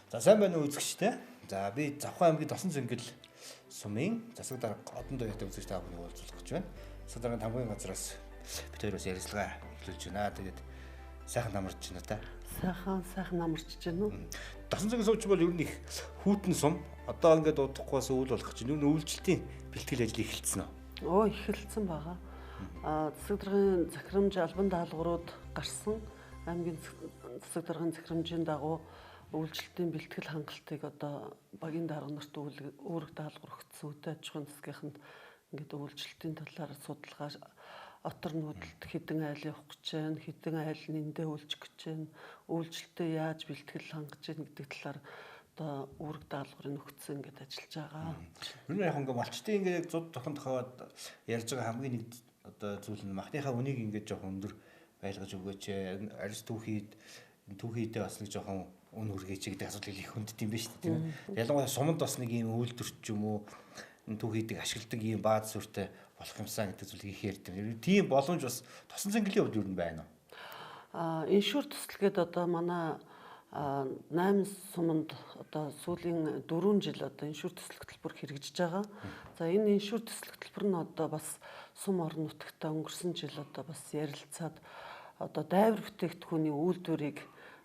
За сайн байна уу үзэгчтэй. За би Завхан аймгийн Тосон Цэнгэл сумын засаг дарга одон даяатай үзэгч та бүхнийг уулзуулах гэж байна. Засаг даргын хамгийн газраас бид хоёроос ярилцлага эхлүүлж байна. Тэгээд сайхан намарч байна та. Сайхан намарч байна уу? Тосон Цэнгэл сумч бол ер нь их хүүтэн сум. Одоо ингээд удахгүй үйл болох чинь ер нь үйлчлэлтийн бэлтгэл ажил эхэлсэн үү? Эхэлсэн байгаа. Засаг даргын захирамж албан даалгаврууд гарсан. Аймгийн засаг даргын захирамжийн дагуу үйлчлэлтийн бэлтгэл хангалтыг одоо багийн дарга нарт үүрэг даалгавар өгсөн үедээ аж ахуйн засгийнханд ингээд үйлчлэлтийн талаар судалгаа отор нүүдэлд хэдэн айл явах гэж байна, хэдэн айл нэндээ үйлчих гэж байна, үйлчлэлтээ яаж бэлтгэл хангаж байна гэдэг талаар одоо үүрэг даалгаврыг өгсөн ингээд ажиллаж байгаа. Ер нь яг ингээд малчтын ингээд зуд тохон тохиод ярьж байгаа хамгийн нэг одоо зүйл нь махныхаа үнийг ингээд жоохон өндөр байлгаж өгөөч. Арьс түүхийдээ бас нэг жоохон үн хүргээч гэдэг асуудал их хүндд юм байна шүү дээ, тийм ээ. Ялангуяа суманд бас нэг юм үйлдвэрч юм уу түүхийдэг ашигладаг юм бааз сүртэй болох юмсан гэдэг зүйлийг их ярьдаг. Тийм боломж бас Тосон Цэнгэлийн хувьд юу байна вэ? Иншуур төсөлгээд одоо манай 8 суманд одоо сүүлийн 4 жил одоо иншуур төсөлх төлбөр хэрэгжиж байгаа. За энэ иншуур төсөлх төлбөр нь одоо бас сум орон нутагтаа өнгөрсөн жил одоо бас ярилцаад одоо дайвар бүтээгдэхүүний үйлдвэрийг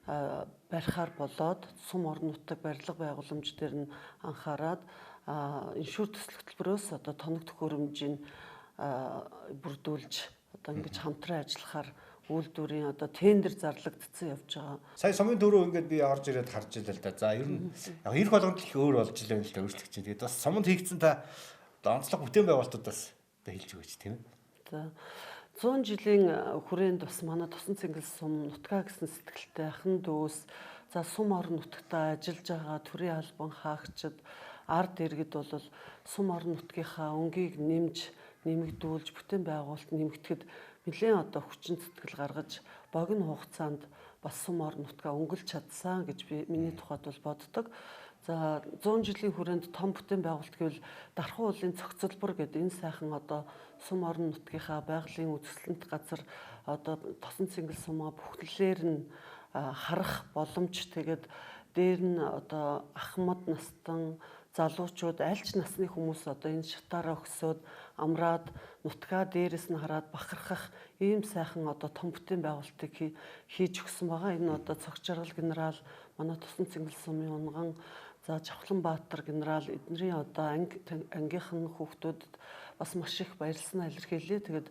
барихаар болоод сум орон нутаг барилга байгууламж дээр нь анхаарад иншуур төсөлх төлбөрөөс одоо тоног төхөөрөмжийг бүрдүүлж одоо ингэж хамтран ажиллахаар үйлдвэрийн одоо тендер зарлагдсан явж байгаа. Сая сумын төрөө ингээд би орж ирээд харж илаа л да. За ер нь яг эх болгонд их өөр болж илаа л да өөрчлөгч чинь. Тэгээд бас суманд хийгдсэн та онцлог бүтээн байгуулалтуудаас одоо хэлж өгөөч тийм ээ. За 100 жилийн хүрээнд бас манай Тосон Цэнгэл сум нутгаа гэсэн сэтгэлтэй ахын дүүс за сум орон нутагтаа ажиллаж байгаа төрийн албан хаагчид ард иргэд бол сум орон нутгийнхаа өнгийг нэмэгдүүлж бүтээн байгуулалт нэмэгдэхэд нэлээд одоо хүчин зүтгэл гаргаж богино хугацаанд бас сум орон нутгаа өнгөлж чадсан гэж би миний тухайд бол боддог. За 100 жилийн хүрээнд том бүтээн байгуулалт гэвэл Дархан уулын цогцлбор гэдэг энэ сайхан одоо сум орон нутгийнхаа байгалийн үзэсгэлэнт газар одоо Тосон Цэнгэл сумаа бүхлээр нь харах боломж тэгээд дээр нь одоо ахмад настан залуучууд аль ч насны хүмүүс одоо энэ шатаараа өксөөд амраад нутгаа дээрээс нь хараад бахархах ийм сайхан одоо том бүтээн байгуулалтыг хийж өгсөн байгаа. Энэ одоо цогц жаргал генерал манай Тосон Цэнгэл сумын унган за Жавхланбаатар генерал эднэрийн одоо ангийнхан хүүхдүүдэд бас маш их баярлсан илэрхийлээ. Тэгээд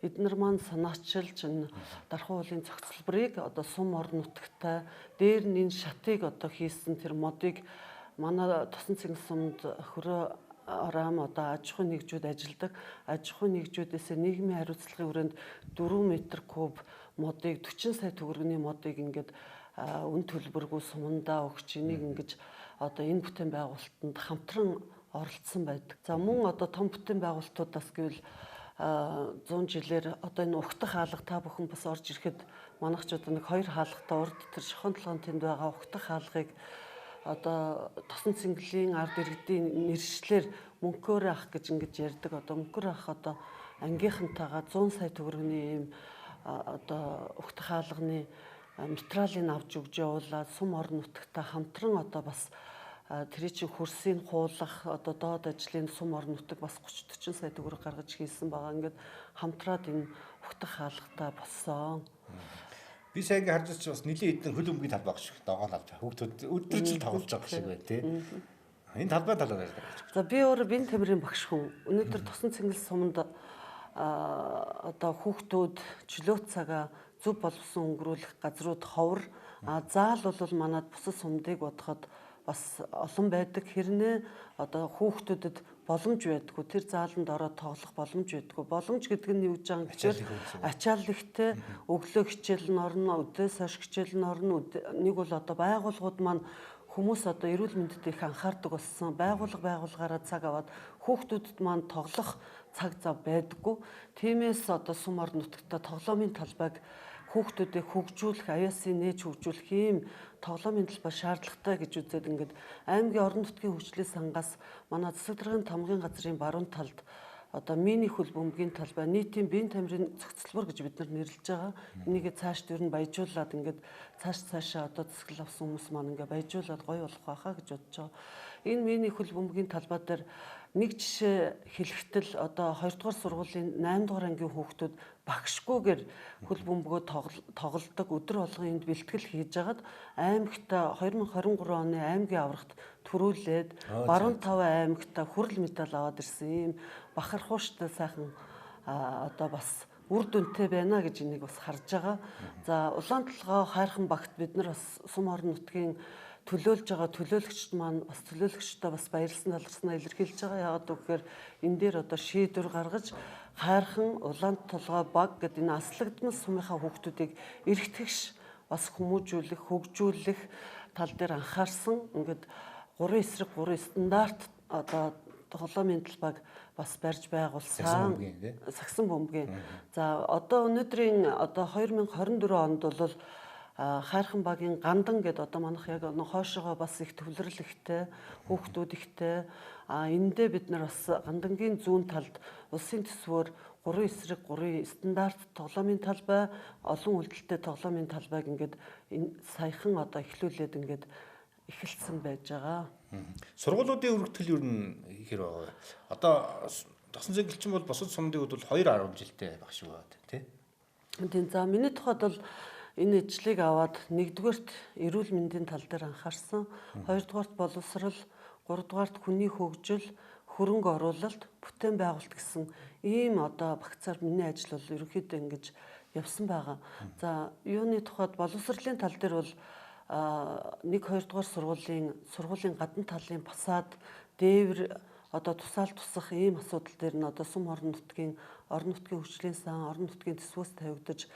эднэр маань санаачилж энэ Дархан уулын цогцлборыг одоо сум орон нутагтай дээр нь энэ шатыг одоо хийсэн тэр модыг манай Тосон Цэнгэл сумд хөрөө орам одоо аж ахуйн нэгжүүд ажилладаг. Аж ахуйн нэгжүүдээс нийгмийн хариуцлагын хүрээнд 4 м куб модыг 40 сая төгрөгийн модыг ингээд үн төлбөргүй сумандаа өгч энийг ингэж одоо энэ бүтээн байгуулалтанд хамтран оролцсон байдаг. За мөн одоо том бүтээн байгуулалтуудаас гэвэл 100 жилээр одоо энэ угтах хаалга та бүхэн бас орж ирэхэд манайхчууд нэг 2 хаалгатай урд тэр шохон толгойн тэнд байгаа угтах хаалгыг одоо Тосон Цэнгэлийн ард иргэдийн нэршлэр мөнхөөр ах гэж ингэж ярьдаг. Одоо мөнхөөр ах одоо ангийнхантайгаа 100 сая төгрөгийн ийм одоо угтах хаалганы материалыг авч өгж явуулаад сум орон нутагтаа хамтран одоо бас тэрий чин хөрсийг хуулах одоо доод ажлын сум орон нутаг бас 30-40 сая төгрөг гаргаж хийсэн байгаа. Ингээд хамтраад энэ угтах хаалгатай болсон. Би сайн ингээд харж байгаа бас нэлийн эдэн хөл өмгийн талбай гэж догоон авч хүүхдүүд өдөржил тоглож байгаа шиг байна тий. Энэ талбай талаар ярьдаг. За би өөрөө бие тамирын багш хүн. Өнөөдөр Тосон Цэнгэл суманд одоо хүүхдүүд чөлөө цагаа зөв боловсон өнгөрүүлэх газрууд ховор заал бол манад бусад сумдыг бодоход бас олон байдаг. Хэрнээ одоо хүүхдүүдэд боломж байдгүй тэр зааланд ороод тоглох боломж байдгүй. Боломж гэдэг нь юу гэж байгаа гэвэл ачааллахтэй өглөө хичээл нь орно, өдөөс хойш хичээл нь орно. Нэг бол одоо байгууллагууд маань хүмүүс одоо эрүүл мэндэд их анхаардаг болсон. Байгууллагаараа цаг аваад хүүхдүүдэд маань тоглох цаг зав байдаггүй. Тиймээс одоо сум орон нутагта тоглоомын талбайг хүүхдүүдийг хөгжүүлэх, аяасын нээж хөгжүүлэх ийм тоглоомын талбай шаардлагатай гэж үзээд ингээд аймгийн орон нутгийн хөгжлийн сангаас манай засаг даргын тамгын газрын баруун талд одоо мини хөл бөмбөгийн талбай, нийтийн биеийн тамирын цогцлбор гэж бид нар нэрлэж байгаа. Энийг цааш ер нь баяжуулаад ингээд цаашаа одоо засаглал авсан хүмүүс маань ингээд баяжуулаад гоё болох байхаа гэж бодож байгаа. Энэ мини хөл бөмбөгийн талбай дээр нэг жишээ хэлэхдээ одоо 2 дугаар сургуулийн 8 дугаар ангийн хүүхдүүд багшгүйгээр хөл бөмбөгөө тоглодог, өдөр болгон энд бэлтгэл хийж агаад аймагта 2023 оны аймгийн аврагт төрүүлээд баруун 5 аймагта хүрэл медаль аваад ирсэн ийм бахархууштай сайхан одоо бас үр дүнтэй байна гэж энийг бас харж байгаа. За улаан толгой хайрхан багт бид нар бас сум орон нутгийн төлөөлж байгаа төлөөлөгчд маань бас төлөөлөгчдөө бас баярлсан таларснаа илэрхийлж байгаа. Яагаад гэвэл энэ дээр одоо шийдвэр гаргаж хайрхан улаан толгой баг гэдэг энэ аслагдмал сумынхаа хүүхдүүдийг эрх тэгш бас хүмүүжүүлэх, хөгжүүлэх тал дээр анхаарсан. Ингээд 3 эсрэг 3 стандарт одоо тоглоомын талбайг бас барьж байгуулсан. Сагсан бөмбөгийн. За одоо өнөөдрийн одоо 2024 онд бол хайрхан багийн гандан гэдэг одоо манайх яг хоошоогоо бас их төвлөрөл ихтэй, хүүхдүүд ихтэй. Эндээ бид нар бас гандангийн зүүн талд улсын төсвөөр 3 эсрэг 3 стандарт тоглоомын талбай, олон үйлдэлтэй тоглоомын талбайг ингээд саяхан одоо эхлүүлээд ингээд эхэлсэн байж байгаа. Сургуулиудын өргөтгөл юу хийхэр байгаа вэ? Одоо тосон зэнгэлчин бол бусад сумдын хувьд бол 2-10 жилтэй багш байгаад тий. Тийм за миний тухайд бол энэ ижлийг аваад 1-дүгээрт эрүүл мэндийн тал дээр анхаарсан, 2-дугаарт боловсрал, 3-дугаарт хүний хөгжил, хөрөнгө оруулалт, бүтээн байгуулалт гэсэн ийм одоо багцаар миний ажил бол ерөнхийдөө ингэж явсан байгаа. За юуны тухайд боловсролын тал дээр бол 1-2 дугаар сургуулийн гадна талын фасад, дээвэр одоо тусаал тусах ийм асуудал дээр нь одоо сум орон нутгийн хөгжлийн сан, орон нутгийн төсвөөс тавигдаж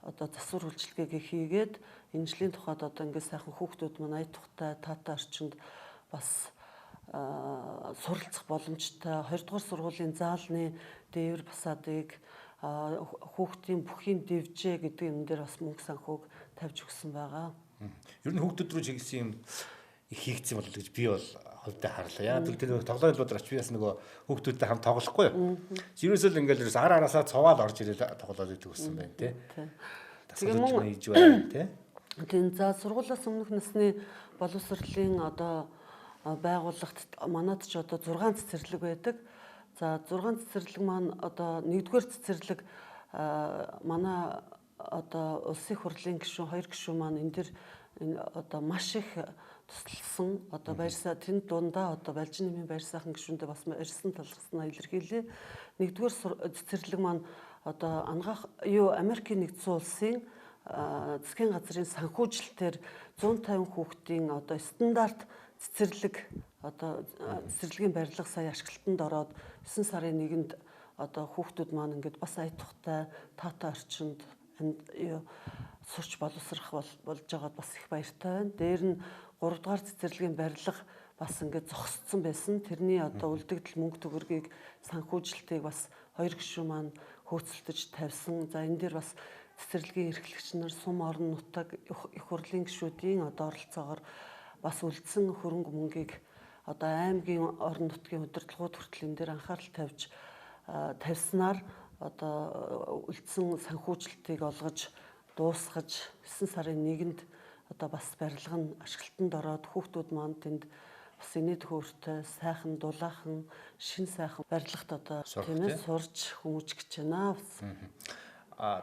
одоо засвар үйлчилгээгээ хийгээд энэ жилийн тухайд одоо ингээд сайхан хүүхдүүд маань ая тухтай таатай орчинд бас суралцах боломжтой 2 дугаар сургуулийн заалны дээвэр фасадыг хүүхдийн бүхийн дэвжээ гэдэг юм дээр бас мөнгө санхүүг тавьж өгсөн байгаа. Ер нь хүүхдүүд рүү чиглэсэн юм их хийгдсэн болов гэж би бол хувьдаа харлаа. Яа тэр тоглоом хэлбэр очив яс нөгөө хүүхдүүдтэй хамт тоглохгүй юу. Ерөөсөө л ингээл араасаа цоваал орж ирээд тоглоод идэх гэсэн байна тий. Тэгээ мөн хийж байна тий. Тийм за сургуулиас өмнөх насны боловсролын одоо байгууллагт манайд ч одоо 6 цэцэрлэг байдаг. За 6 цэцэрлэг маань одоо 1-р цэцэрлэг манай одоо улсын хурлын гишүүн 2 гишүүн маань энэ дэр одоо маш их туслалсан одоо баярсаа тэнд дундаа одоо Балжин нэмийн баяр сайхан гишүүндээ бас ярьсан талархснаа илэрхийлээ. 1-р цэцэрлэг маань одоо Америкийн нэгдсэн улсын засгийн газрын санхүүжилтээр 150 хүүхдийн одоо стандарт цэцэрлэг одоо цэцэрлэгийн барилга сая ашиглалтанд ороод 9 сарын 1-нд одоо хүүхдүүд маань ингээд бас ая тухтай таатай орчинд сурч боловсрох болж байгаад бас их баяртай байна. Дээр нь 3 дугаар цэцэрлэгийн барилга бас ингээд зогсцсон байсан. Тэрний одоо үлдэгдэл мөнгө төгрөгийг санхүүжилтийг бас 2 гишүүн маань хөөцөлдөж тавьсан. За энэ дээр бас цэцэрлэгийн эрхлэгч нар сум орон нутаг их хурлын гишүүдийн одоо оролцоогоор бас үлдсэн хөрөнгө мөнгийг одоо аймгийн орон нутгийн удирдлагууд хүртэл энэ дээр анхаарал тавьснаар одоо үлдсэн санхүүжилтийг олгож дуусгаж 9 сарын 1-нд одоо бас барилга нь ашиглалтанд ороод хүүхдүүд маань тэнд бас инээд хөөртэй сайхан дулаахан шин сайхан барилгат одоо тийм ээ сурж хүмүүжих гэж байна.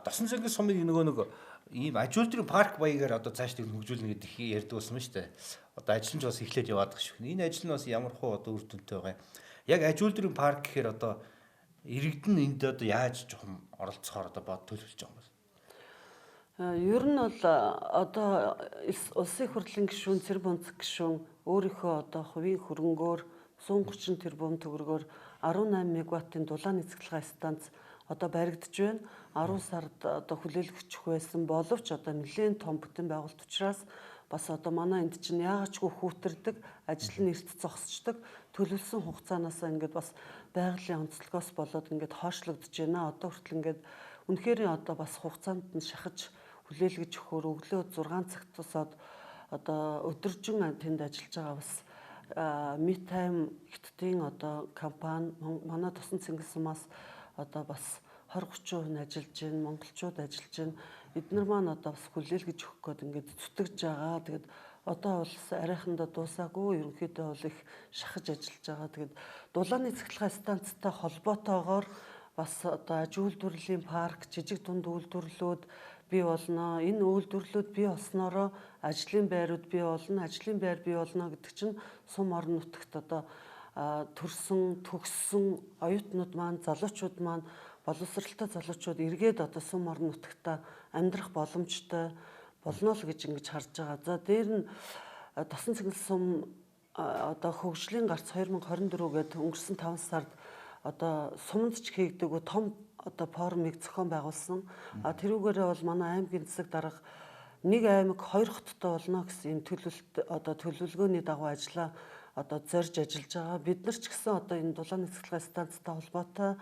Тосон зэнгийн сумын нэг ийм аж үйлдвэрийн парк баягаар одоо цааш тийм хөгжүүлнэ гэдэг ярьдаг болсон ба штэ. Одоо ажил нь ч бас эхлээд яваад байгаа шүү. Энэ ажил нь бас ямар хөө одоо үр дүнтэй байгаа юм. Яг аж үйлдвэрийн парк гэхээр одоо иргэдэн энд одоо яаж жоохон оролцохоор одоо бод төлөвлөж байгаа юм бэ? Ер нь бол одоо улсын хурлын гишүүн Цэрбонц гишүүн өөрийнхөө одоо хувийн хөрөнгөөр 130 тэрбум төгрөгөөр 18 мегаваттын дулааны цэцгэлгээ станц одоо баригдаж байна. 10 сард одоо хүлээлгэж байсан боловч одоо нэлээд том бүтээн байгуулалт учраас бас одоо манай энд чинь яагачгүй хүүтэрдэг, ажил нь эрт зогсчдаг, төлөвлөсөн хугацаанаас ингээд бас байгалийн онцлогоос болоод ингээд хоошлогдож байна. Одоо хүртэл ингээд үнэхээр одоо бас хугацаанд нь шахаж хүлээлгэж өгөхөөр өглөө 6 цагт тусаад одоо өдөржин тэнд ажиллаж байгаа бас Метайм хятадын одоо компани манай Тосон Цингэл сумаас одоо бас 20-30% ажиллаж байна, монголчууд ажиллаж байна. Эдгээр маань одоо бас хүлээлгэж өгөх гээд ингээд зүтгэж байгаа. Тэгээд одоо бол арайхандаа дуусаагүй, ерөнхийдөө бол их шахаж ажиллаж байгаа. Тэгээд дулааны цахилгаан станцтай холбоотойгоор бас одоо аж үйлдвэрлэлийн парк, жижиг дунд үйлдвэрлэлүүд бий болно. Энэ үйлдвэрлэлүүд бий болсноороо ажлын байрууд бий болно. Ажлын байр бий болно гэдэг чинь сум орон нутагт одоо төрсөн, төгссөн оюутнууд маань, залуучууд маань, боловсралтай залуучууд эргээд одоо сум орон нутагта амьдрах боломжтой болно л гэж ингэж харж байгаа. За дээр нь Тосон Цингэл сум одоо хөгжлийн гарц 2024 гээд өнгөрсөн 5 сард одоо суманд ч хийгдэг том одоо форумыг зохион байгуулсан. Тэрүүгээрээ бол манай аймгийн засаг дарга нэг аймаг 2 хоттой болно гэсэн юм төлөвлөгөөний дагуу ажиллаа одоо зорж ажиллаж байгаа. Бид нар ч гэсэн одоо энэ дулааны цахилгаан станцтай холбоотой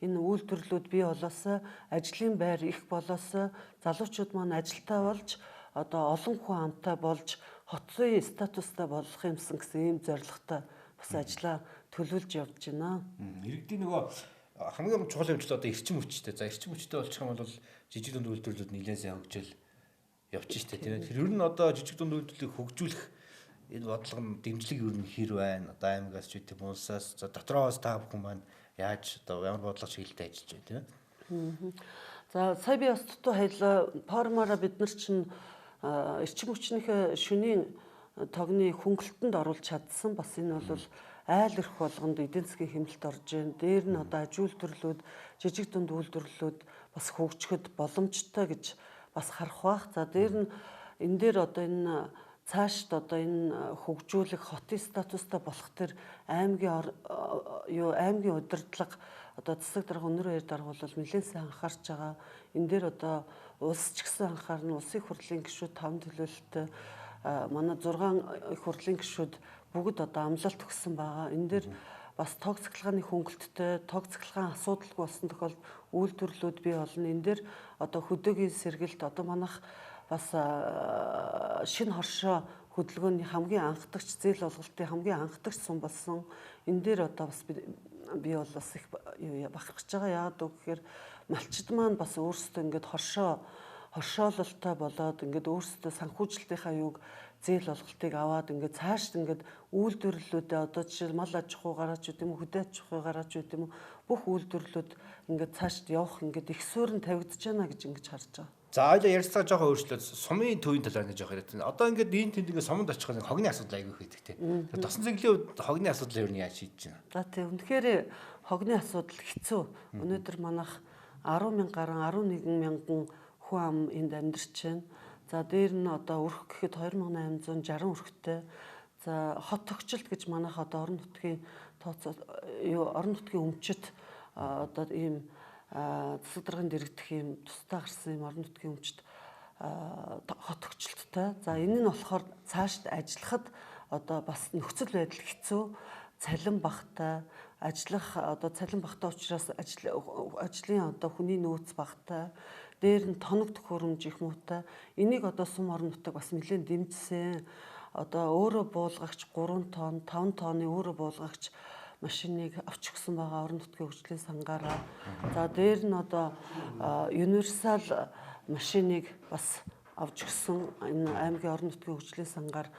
энэ үйлдвэрлэлүүд бий болоосоо, ажлын байр их болоосоо, залуучууд маань ажилтаа болж одоо олон хүн амтай болж хотын статустай болох юмсан гэсэн ийм зорилготой бас ажиллаа төлөвлөж явж байна. Иргэдийн нөгөө хамгийн чухал хэмжил одоо эрчим хүчтэй. За эрчим хүчтэй болчих юм бол жижиг дунд үйлдвэрлэлүүд нэлээд сайн хөгжил явж штэ тийм. Тэр ер нь одоо жижиг дунд үйлдвэрлэлийг хөгжүүлэх энэ бодлого нь дэмжлэг ер нь хэр байна? Одоо аймагаас ч үгүй улсаас за дотроос та бүхэн маань яаж одоо ямар бодлого чиглэлтэй ажиллаж байна тийм. За сая би бас дутуу хайлаа форумаараа бид нар чинь эрчим хүчнийхээ шөнийн тогны хөнгөлтөнд оруулж чадсан. Бас энэ бол айл эрх болгонд эдийн засгийн хэмнэлт орж байна. Дээр нь одоо аж үйлдвэрлэлүүд, жижиг дунд үйлдвэрлэлүүд бас хөгжөхөд боломжтой гэж бас харах бах. За дээр нь энэ дээр одоо энэ цаашд одоо энэ хөгжүүлэх хотын статустай болох төр аймгийн удирдлага одоо засаг дарга өнөр баяр дарга бол нэлээд сайн анхаарч байгаа. Энэ дээр одоо улс ч гэсэн анхаарна. Улсын их хурлын гишүүд 5 төлөөлөлтөй манай 6 их хурлын гишүүд бүгд одоо амлалт өгсөн байгаа. Энэ дээр бас тог цахилгааны хөнгөлттэй, тог цахилгаан асуудалгүй болсон тохиолдолд үйлдвэрлэлүүд бий болно. Энэ дээр одоо хөдөөгийн сэргэлт одоо манайх бас шинэ хоршоо хөдөлгөөний хамгийн анхдагч зээл олголтын хамгийн анхдагч сум болсон. Энэ дээр одоо бас би бол бас их бахархаж байгаа. Яагаад гэвэл малчид маань бас өөрсдөө ингээд хоршоололтой болоод ингээд өөрсдөө санхүүжилтийнхаа юуг зээл олголтыг аваад ингээд цаашд ингээд үйлдвэрлэлүүдээ одоо жишээл мал аж ахуйгаараа ч гэдэм үү, хөдөө аж ахуйгаараа ч гэдэм үү бүх үйлдвэрлэлүүд ингээд цаашд явах ингээд их суурин тавигдж байна гэж ингэж харж байгаа. За ойлоо ярьцгаа жоохон өөрчлөөд сумын төвийн талаар нэг жоох яриад. Одоо ингээд энэ тэнд ингээд суманд очих нэг хогны асуудал айгүй хийдэг те. Тосон Цэнглийн хувьд хогны асуудал юу яаж шийдэж байна? За тийм үнэхээр хогны асуудал хэцүү. Өнөөдөр манайх 10,000 гаруй 11,000 хүн ам энд амьдарч байна. За дээр нь одоо өрх гэхэд 2860 өрхтэй. За хот тогтчлт гэж манайх одоо орон нутгийн орон нутгийн өмчит одоо ийм засаг даргын дэрэгдэх юм тусдаа гарсан юм орон нутгийн өмчит хот тогтчлттай. За энэ нь болохоор цаашд ажиллахад одоо бас нөхцөл байдал хэцүү, цалин багтай, ажиллах одоо цалин багтай учраас ажлын одоо хүний нөөц багтай. Дээр нь тоног төхөөрөмж их муутай. Энийг одоо сум орон нутаг бас нэлээд дэмжсэн. Одоо өөрөө буулгагч 3 тонн, 5 тонны өөрөө буулгагч машиныг авч өгсөн байгаа орон нутгийн хөгжлийн сангаараа. За дээр нь одоо универсал машиныг бас авч өгсөн энэ аймгийн орон нутгийн хөгжлийн сангаар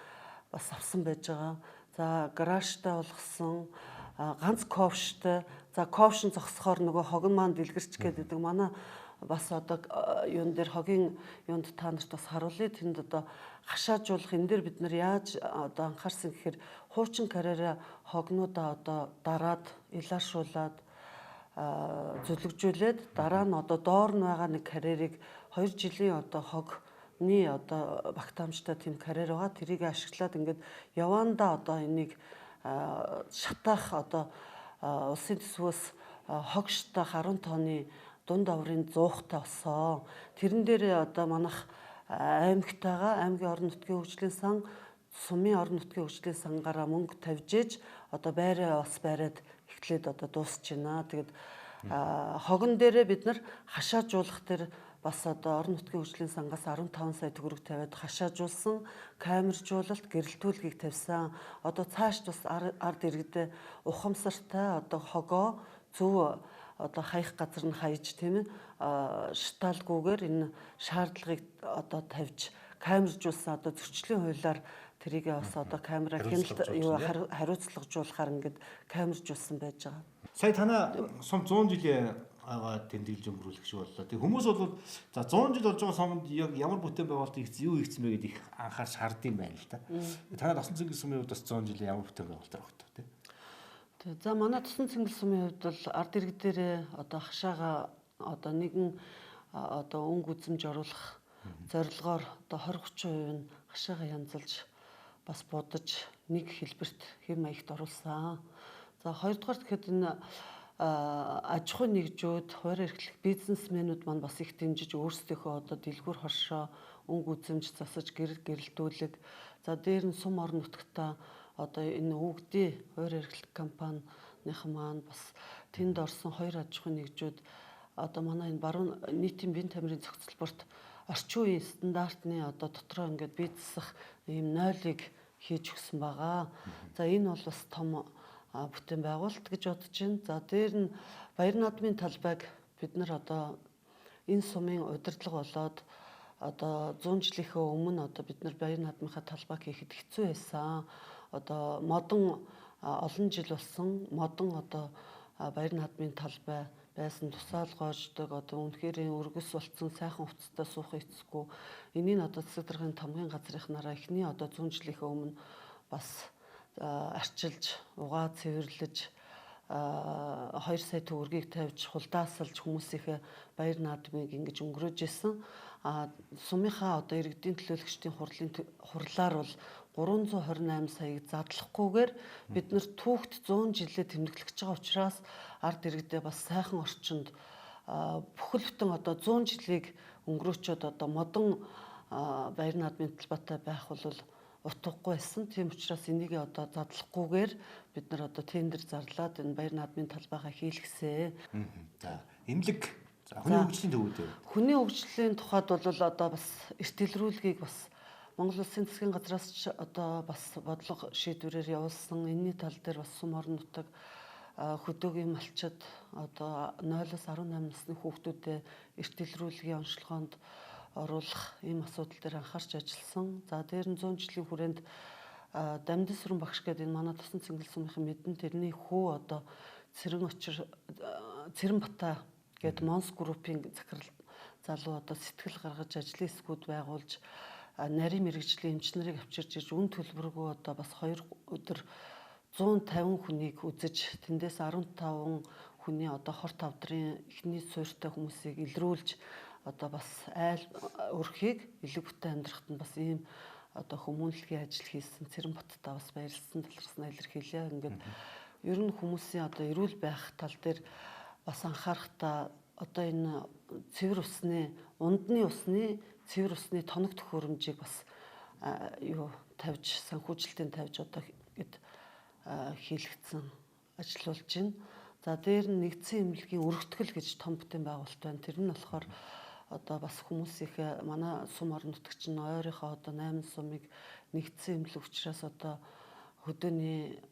бас авсан байж байгаа. За гаражтай болгосон, ганц ковштай. За ковшин зогсохоор нөгөө хогн маань дэлгэрч гэдэг манай бас одоо юун дээр хогийн юунд та нарт бас харуулъя. Тэнд одоо хашаажуулах энэ дээр бид нар яаж одоо анхаарсан гэхээр хуучин карьераа хогнуудаа одоо дараад илааршуулад зүлэгжүүлээд дараа нь одоо доор нь байгаа нэг карьерийг 2 жилийн одоо хогны одоо багтаамжтай тийм карьер байгаа. Тэрийг ашиглаад ингээд явандаа одоо энийг шатаах одоо улсын төсвөөс хог шатаах 10 тонны дунд аврын 100-тай болсон. Тэрэн дээр одоо манайх аймагтайгаа аймгийн орон нутгийн хөгжлийн сан, сумын орон нутгийн хөгжлийн сангаараа мөнгө тавьж ээж одоо байраа бас байраад эхлээд одоо дуусч байна. Тэгээд хогон дээрээ бид нар хашаажуулах тэр бас одоо орон нутгийн хөгжлийн сангаас 15 сая төгрөг тавиад хашаажуулсан камержуулалт гэрэлтүүлгийг тавьсан. Одоо цааш бас ард иргэдээ ухамсартай одоо хогоо зөв одоо хаях газар нь хаяж тийм ээ шатаалгүйгээр энэ шаардлагыг одоо тавьж камержуулсан одоо зөрчлийн хуулиар тэрийг бас одоо камера хяналт юу хариуцлагажуулахаар ингээд камержуулсан байж байгаа. Сая танаа сум 100 жилийн агаад тэмдэглэж өнгөрүүлэх шиг боллоо. Тэг хүмүүс бол за 100 жил болж байгаа сумд яг ямар бүтээн байгуулалтыг юу хийгдсэн бэ гэдээ их анхаарч хардсан байна л да. Танаа Тосон цэнгэл сумын хувьд бас 100 жилийн ямар бүтээн байгуулалт байгаа вэ? Тэг. За манай Тосон цэнгэл сумын хувьд бол ард иргэд дээрээ одоо хашаага одоо нэгэн одоо өнгө үзэмж оруулах зорилгоор одоо 20-30% нь хашаага янзалж бас будаж нэг хэлбэрт хэм маягт оруулсан. За хоёрдугаар гэхэд энэ аж ахуйн нэгжүүд, хуваар эрхлэх бизнесмэнүүд маань бас их дэмжиж өөрсдийнхөө одоо дэлгүүр хоршоо, өнгө үзэмж засаж гэрэлтүүлэг. За дээр нь сум орон нутгатаа одоо энэ өвгдийн хуваар эрхлэх компанийн маань бас тэнд орсон хоёр аж ахуйн нэгжүүд одоо манай энэ баруун нийтийн бие тамирын зохицолборт орчин үеийн стандартны одоо дотроо ингээд бие засах ийм нойлыг хийж өгсөн байгаа. За энэ бол бас том бүтээн байгуулалт гэж бодож байна. За дээр нь баяр наадмын талбайг бид нар одоо энэ сумын удирдлага болоод одоо 100 жилийнхээ өмнө одоо бид нар баяр наадмынхаа талбайг хийхэд хэцүү байсан. Одоо модон олон жил болсон модон одоо баяр наадмын талбай байсан тусаалгоождог одоо үнэхээр өргөс болцсон сайхан хувцастай суух эцэсгүй энийг одоо засаг даргын тамгын газрынхнаараа эхний одоо 100 жилийнхээ өмнө бас арчилж угаа цэвэрлэж 2 сая төгрөгийг тавьж хулдаасалж хүмүүсийнхээ баяр наадмыг ингэж өнгөрөөж исэн. Сумынхаа одоо иргэдийн төлөөлөгчдийн хурлаар бол 328 саяыг задлахгүйгээр бид нар түүхт 100 жилээ тэмдэглэж байгаа учраас ард иргэдээ бас сайхан орчинд бүхэл бүтэн одоо 100 жилийг өнгөрөөчөөд одоо модон баяр наадмын талбайтай байх бол утгагүй байсан. Тийм учраас энийг одоо задлахгүйгээр бид нар одоо тендер зарлаад энэ баяр наадмын талбайгаа хийлгэсэн. За эмнэлэг хүний хөгжлийн төвүүд. Хүний хөгжлийн тухайд бол одоо бас эрт илрүүлгийг бас Монгол Улсын засгийн газраас одоо бас бодлого шийдвэрээр явуулсан. Энэний тал дээр бас сум орон нутаг хөдөөгийн малчид одоо 0-18 насны хүүхдүүдэд эрт илрүүлгийн онцлогоонд оруулах ийм асуудал дээр анхаарч ажилласан. За дээр нь 100 жилийн хүрээнд Дамдын сүрэн багш гэдэг энэ манай Тосон цэнгэл сумынхын мэдэн тэрний хүү одоо Цэрэн Бата гэдэг Монс группийн захирал залуу одоо сэтгэл гаргаж ажлын эсгүүд байгуулж нарийн мэрэгжлийн эмч нарыг авчирч ирж үн төлбөргүй одоо бас 2 өдөр 150 хүнийг үзэж тэндээс 15 хүний одоо хорт авдрын эхний суурьтай хүмүүсийг илрүүлж одоо бас айл өрхийг элэг бүтээн амьдрахад нь бас ийм одоо хүмүүнлэгийн ажил хийсэн Цэрэн Баттаа бас баярлсан талархснаа илэрхийлье. Ингээд ер нь хүмүүсийн одоо эрүүл байх тал дээр бас анхаарахтаа одоо энэ цэвэр усны ундны усны цэвэр усны тоног төхөөрөмжийг бас юу тавьж санхүүжилтийн тавьж одоо гээд хийлгцэн ажиллаулж байна. За дээр нь нэгдсэн эмнэлгийн өргөтгөл гэж том бүтээн байгуулалт байна. Тэр нь болохоор одоо бас хүмүүсийнхээ манай сум орон нутагч нь ойрынхоо одоо 8 сумыг нэгдсэн эмнэлэг учраас одоо хөдөөний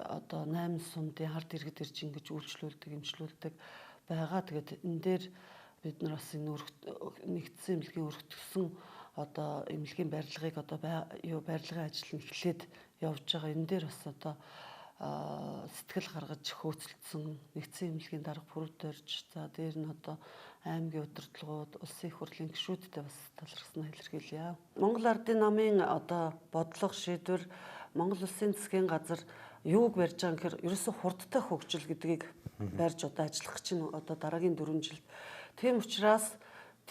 одоо 8 сумдын ард иргэд ирж ингэж үйлчлүүлдэг, эмчлүүлдэг байгаа. Тэгээд энэ дээр бид нар бас энэ нэгдсэн эмнэлгийн өргөтгсөн одоо эмнэлгийн барилгыг одоо барилгын ажил нь эхлээд явж байгаа. Энэ дээр бас одоо сэтгэл гаргаж хөөцөлдсөн нэгдсэн эмнэлгийн дарга бүрд орж за дээр нь одоо аймгийн удирдлагууд, улсын их хурлын гишүүдтэй бас талархснаа илэрхийлье. Монгол Ардын намын одоо бодлого шийдвэр Монгол Улсын засгийн газар юуг барьж байгаа гэхээр ерөөсө хурдтай хөгжил гэдгийг барьж одоо ажиллах гэж чинь одоо дараагийн 4 жилд. Тийм учраас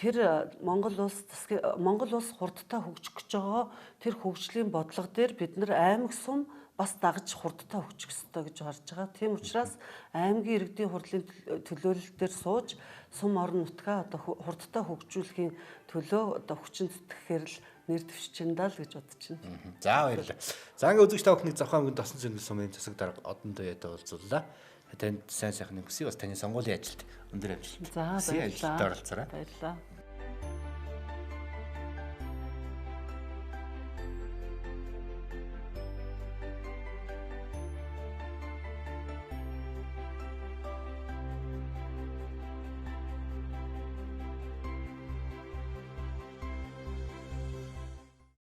тэр Монгол улс хурдтай хөгжих гэж байгаа тэр хөгжлийн бодлого дээр бид нар аймаг сум бас дагж хурдтай хөгжих ёстой гэж харж байгаа. Тийм учраас аймгийн иргэдийн хурлын төлөөлөл дээр сууж сум орон нутгаа одоо хурдтай хөгжүүлэхийн төлөө одоо хүчин зүтгэхээр л нэр дэвшчихэндаа л гэж бодож байна. За баярлалаа. За ингээ үзэгч та бүхний завхаа мөнгөнд Тосон цэнгэл сумын засаг дарга одон туяатай уулзлаа. Танд сайн сайхны хүсье бас таны сонгуулийн ажилд өндөр амжилт. За баярлалаа. Баярлалаа.